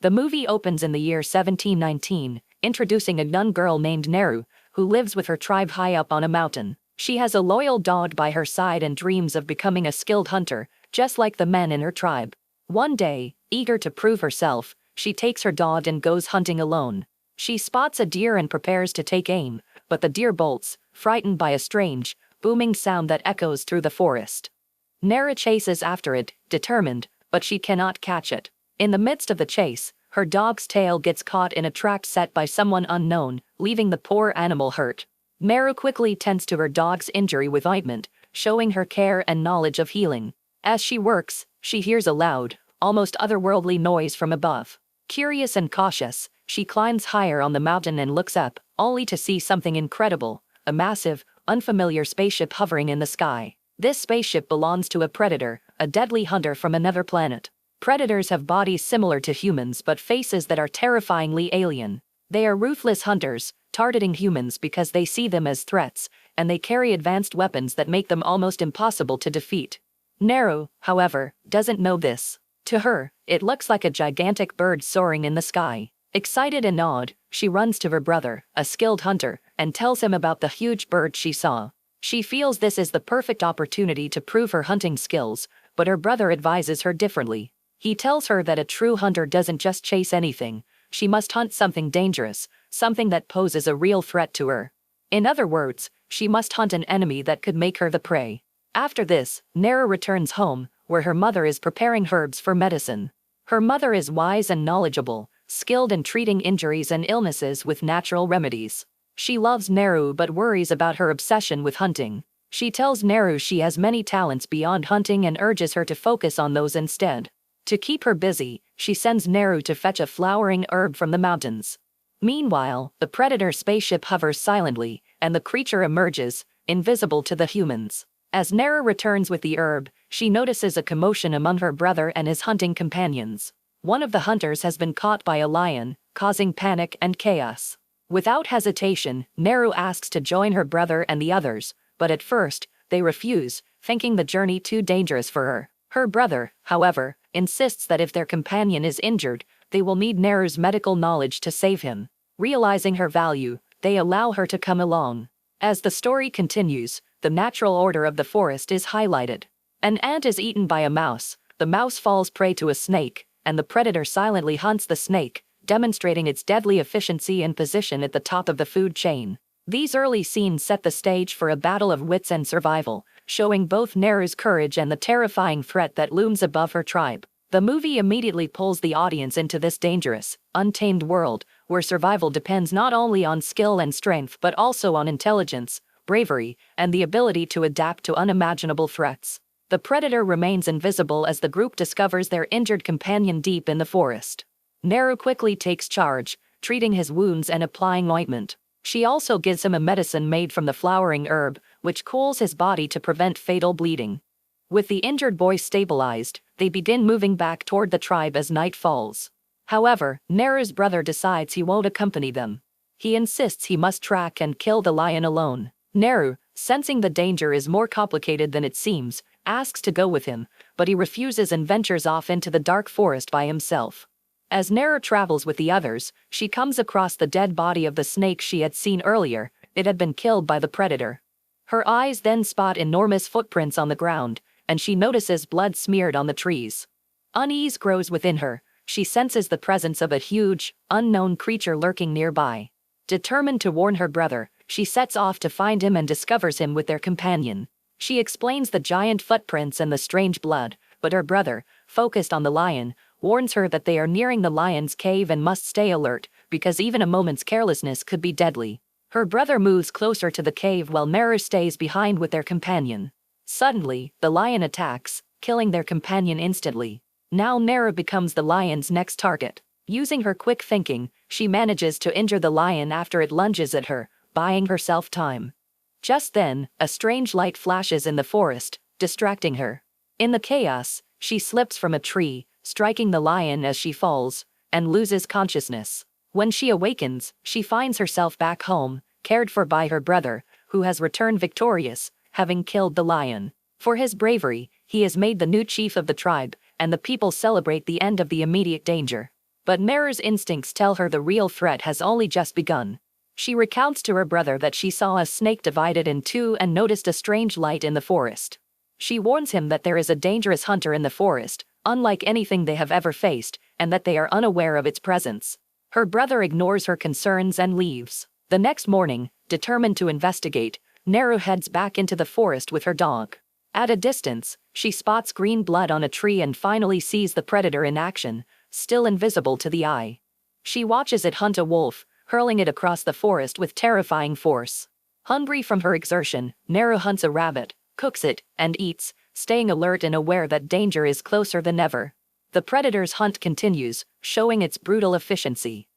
The movie opens in the year 1719, introducing a young girl named Naru, who lives with her tribe high up on a mountain. She has a loyal dog by her side and dreams of becoming a skilled hunter, just like the men in her tribe. One day, eager to prove herself, she takes her dog and goes hunting alone. She spots a deer and prepares to take aim, but the deer bolts, frightened by a strange, booming sound that echoes through the forest. Naru chases after it, determined, but she cannot catch it. In the midst of the chase, her dog's tail gets caught in a trap set by someone unknown, leaving the poor animal hurt. Naru quickly tends to her dog's injury with ointment, showing her care and knowledge of healing. As she works, she hears a loud, almost otherworldly noise from above. Curious and cautious, she climbs higher on the mountain and looks up, only to see something incredible, a massive, unfamiliar spaceship hovering in the sky. This spaceship belongs to a predator, a deadly hunter from another planet. Predators have bodies similar to humans but faces that are terrifyingly alien. They are ruthless hunters, targeting humans because they see them as threats, and they carry advanced weapons that make them almost impossible to defeat. Naru, however, doesn't know this. To her, it looks like a gigantic bird soaring in the sky. Excited and awed, she runs to her brother, a skilled hunter, and tells him about the huge bird she saw. She feels this is the perfect opportunity to prove her hunting skills, but her brother advises her differently. He tells her that a true hunter doesn't just chase anything, she must hunt something dangerous, something that poses a real threat to her. In other words, she must hunt an enemy that could make her the prey. After this, Naru returns home, where her mother is preparing herbs for medicine. Her mother is wise and knowledgeable, skilled in treating injuries and illnesses with natural remedies. She loves Naru but worries about her obsession with hunting. She tells Naru she has many talents beyond hunting and urges her to focus on those instead. To keep her busy, she sends Naru to fetch a flowering herb from the mountains. Meanwhile, the predator spaceship hovers silently, and the creature emerges, invisible to the humans. As Naru returns with the herb, she notices a commotion among her brother and his hunting companions. One of the hunters has been caught by a lion, causing panic and chaos. Without hesitation, Naru asks to join her brother and the others, but at first, they refuse, thinking the journey too dangerous for her. Her brother, however, insists that if their companion is injured, they will need Naru's medical knowledge to save him. Realizing her value, they allow her to come along. As the story continues, the natural order of the forest is highlighted. An ant is eaten by a mouse, the mouse falls prey to a snake, and the predator silently hunts the snake, demonstrating its deadly efficiency and position at the top of the food chain. These early scenes set the stage for a battle of wits and survival, showing both Naru's courage and the terrifying threat that looms above her tribe. The movie immediately pulls the audience into this dangerous, untamed world, where survival depends not only on skill and strength but also on intelligence, bravery, and the ability to adapt to unimaginable threats. The predator remains invisible as the group discovers their injured companion deep in the forest. Naru quickly takes charge, treating his wounds and applying ointment. She also gives him a medicine made from the flowering herb, which cools his body to prevent fatal bleeding. With the injured boy stabilized, they begin moving back toward the tribe as night falls. However, Naru's brother decides he won't accompany them. He insists he must track and kill the lion alone. Naru, sensing the danger is more complicated than it seems, asks to go with him, but he refuses and ventures off into the dark forest by himself. As Naru travels with the others, she comes across the dead body of the snake she had seen earlier. It had been killed by the predator. Her eyes then spot enormous footprints on the ground, and she notices blood smeared on the trees. Unease grows within her. She senses the presence of a huge, unknown creature lurking nearby. Determined to warn her brother, she sets off to find him and discovers him with their companion. She explains the giant footprints and the strange blood, but her brother, focused on the lion, warns her that they are nearing the lion's cave and must stay alert, because even a moment's carelessness could be deadly. Her brother moves closer to the cave while Naru stays behind with their companion. Suddenly, the lion attacks, killing their companion instantly. Now Naru becomes the lion's next target. Using her quick thinking, she manages to injure the lion after it lunges at her, buying herself time. Just then, a strange light flashes in the forest, distracting her. In the chaos, she slips from a tree, striking the lion as she falls, and loses consciousness. When she awakens, she finds herself back home, cared for by her brother, who has returned victorious, having killed the lion. For his bravery, he is made the new chief of the tribe, and the people celebrate the end of the immediate danger. But Naru's instincts tell her the real threat has only just begun. She recounts to her brother that she saw a snake divided in two and noticed a strange light in the forest. She warns him that there is a dangerous hunter in the forest, unlike anything they have ever faced, and that they are unaware of its presence. Her brother ignores her concerns and leaves. The next morning, determined to investigate, Naru heads back into the forest with her dog. At a distance, she spots green blood on a tree and finally sees the predator in action, still invisible to the eye. She watches it hunt a wolf, hurling it across the forest with terrifying force. Hungry from her exertion, Naru hunts a rabbit, cooks it, and eats, staying alert and aware that danger is closer than ever. The predator's hunt continues, showing its brutal efficiency.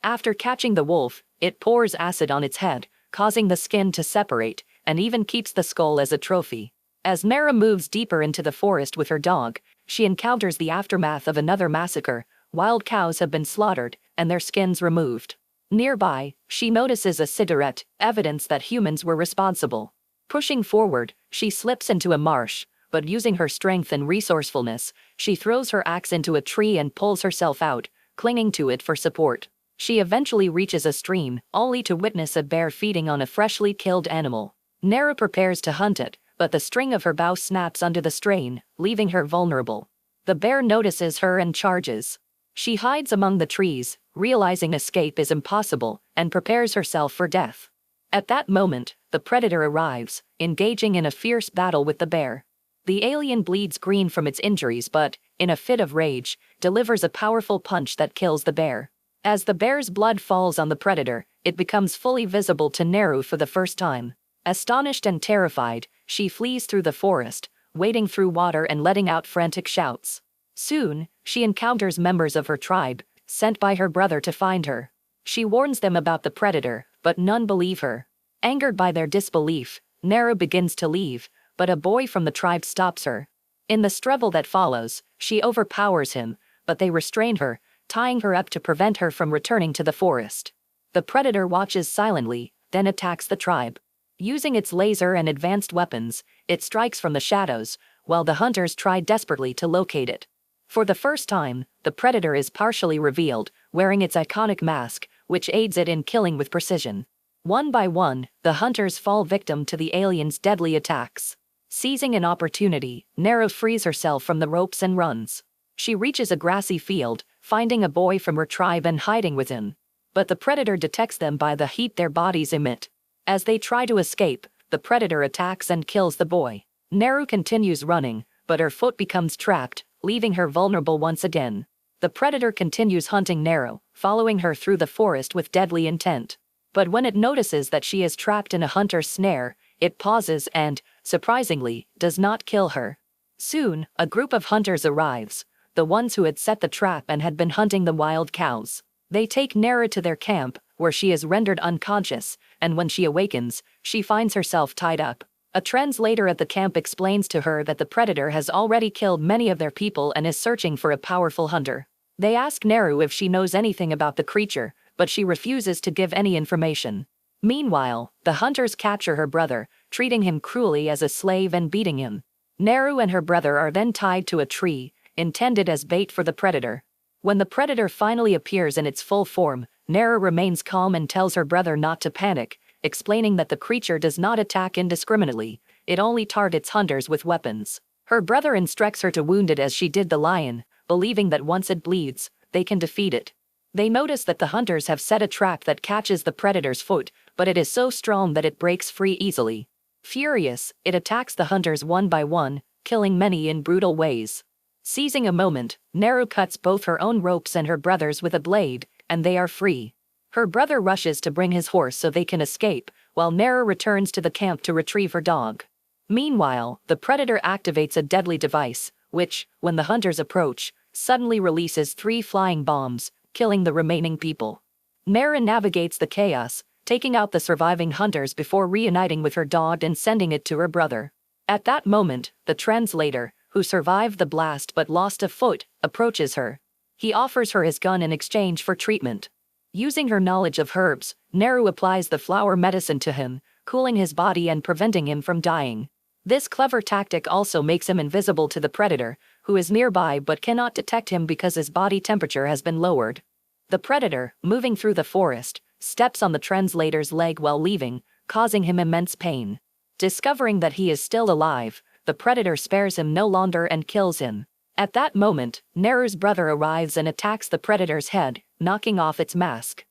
After catching the wolf, it pours acid on its head, causing the skin to separate, and even keeps the skull as a trophy. As Naru moves deeper into the forest with her dog, she encounters the aftermath of another massacre. Wild cows have been slaughtered, and their skins removed. Nearby, she notices a cigarette, evidence that humans were responsible. Pushing forward, she slips into a marsh, but using her strength and resourcefulness, she throws her axe into a tree and pulls herself out, clinging to it for support. She eventually reaches a stream, only to witness a bear feeding on a freshly killed animal. Naru prepares to hunt it, but the string of her bow snaps under the strain, leaving her vulnerable. The bear notices her and charges. She hides among the trees, realizing escape is impossible, and prepares herself for death. At that moment, the predator arrives, engaging in a fierce battle with the bear. The alien bleeds green from its injuries but, in a fit of rage, delivers a powerful punch that kills the bear. As the bear's blood falls on the predator, it becomes fully visible to Naru for the first time. Astonished and terrified, she flees through the forest, wading through water and letting out frantic shouts. Soon, she encounters members of her tribe, sent by her brother to find her. She warns them about the predator, but none believe her. Angered by their disbelief, Naru begins to leave, but a boy from the tribe stops her. In the struggle that follows, she overpowers him, but they restrain her, tying her up to prevent her from returning to the forest. The predator watches silently, then attacks the tribe. Using its laser and advanced weapons, it strikes from the shadows, while the hunters try desperately to locate it. For the first time, the predator is partially revealed, wearing its iconic mask, which aids it in killing with precision. One by one, the hunters fall victim to the alien's deadly attacks. Seizing an opportunity, Naru frees herself from the ropes and runs. She reaches a grassy field, finding a boy from her tribe and hiding with him. But the predator detects them by the heat their bodies emit. As they try to escape, the predator attacks and kills the boy. Naru continues running, but her foot becomes trapped, leaving her vulnerable once again. The predator continues hunting Naru, following her through the forest with deadly intent. But when it notices that she is trapped in a hunter's snare, it pauses and, surprisingly, does not kill her. Soon, a group of hunters arrives, the ones who had set the trap and had been hunting the wild cows. They take Naru to their camp, where she is rendered unconscious, and when she awakens, she finds herself tied up. A translator at the camp explains to her that the predator has already killed many of their people and is searching for a powerful hunter. They ask Naru if she knows anything about the creature, but she refuses to give any information. Meanwhile, the hunters capture her brother, treating him cruelly as a slave and beating him. Naru and her brother are then tied to a tree, intended as bait for the predator. When the predator finally appears in its full form, Naru remains calm and tells her brother not to panic, explaining that the creature does not attack indiscriminately, it only targets hunters with weapons. Her brother instructs her to wound it as she did the lion, believing that once it bleeds, they can defeat it. They notice that the hunters have set a trap that catches the predator's foot, but it is so strong that it breaks free easily. Furious, it attacks the hunters one by one, killing many in brutal ways. Seizing a moment, Naru cuts both her own ropes and her brother's with a blade, and they are free. Her brother rushes to bring his horse so they can escape, while Naru returns to the camp to retrieve her dog. Meanwhile, the predator activates a deadly device, which, when the hunters approach, suddenly releases 3 flying bombs, killing the remaining people. Naru navigates the chaos, taking out the surviving hunters before reuniting with her dog and sending it to her brother. At that moment, the translator, who survived the blast but lost a foot, approaches her. He offers her his gun in exchange for treatment. Using her knowledge of herbs, Naru applies the flower medicine to him, cooling his body and preventing him from dying. This clever tactic also makes him invisible to the predator, who is nearby but cannot detect him because his body temperature has been lowered. The predator, moving through the forest, steps on the translator's leg while leaving, causing him immense pain. Discovering that he is still alive, the predator spares him no longer and kills him. At that moment, Naru's brother arrives and attacks the predator's head, knocking off its mask.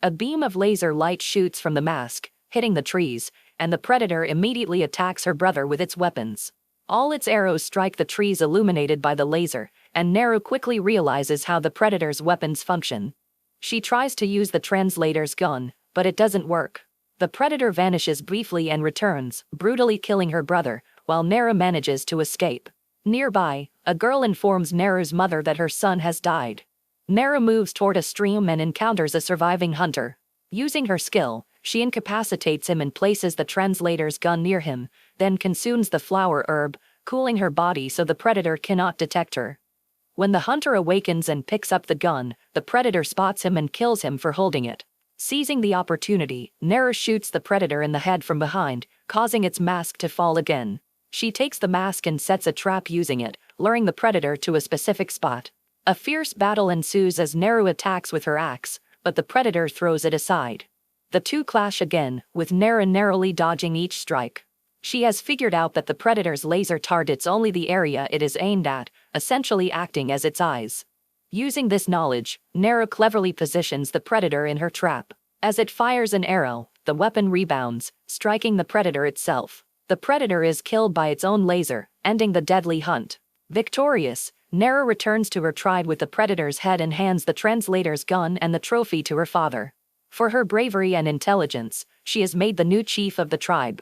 A beam of laser light shoots from the mask, hitting the trees, and the predator immediately attacks her brother with its weapons. All its arrows strike the trees illuminated by the laser, and Naru quickly realizes how the predator's weapons function. She tries to use the translator's gun, but it doesn't work. The predator vanishes briefly and returns, brutally killing her brother, while Naru manages to escape. Nearby, a girl informs Naru's mother that her son has died. Naru moves toward a stream and encounters a surviving hunter. Using her skill, she incapacitates him and places the translator's gun near him, then consumes the flower herb, cooling her body so the predator cannot detect her. When the hunter awakens and picks up the gun, the predator spots him and kills him for holding it. Seizing the opportunity, Naru shoots the predator in the head from behind, causing its mask to fall again. She takes the mask and sets a trap using it, luring the predator to a specific spot. A fierce battle ensues as Naru attacks with her axe, but the predator throws it aside. The two clash again, with Naru narrowly dodging each strike. She has figured out that the predator's laser targets only the area it is aimed at, essentially acting as its eyes. Using this knowledge, Naru cleverly positions the predator in her trap. As it fires an arrow, the weapon rebounds, striking the predator itself. The predator is killed by its own laser, ending the deadly hunt. Victorious, Naru returns to her tribe with the predator's head and hands the translator's gun and the trophy to her father. For her bravery and intelligence, she is made the new chief of the tribe.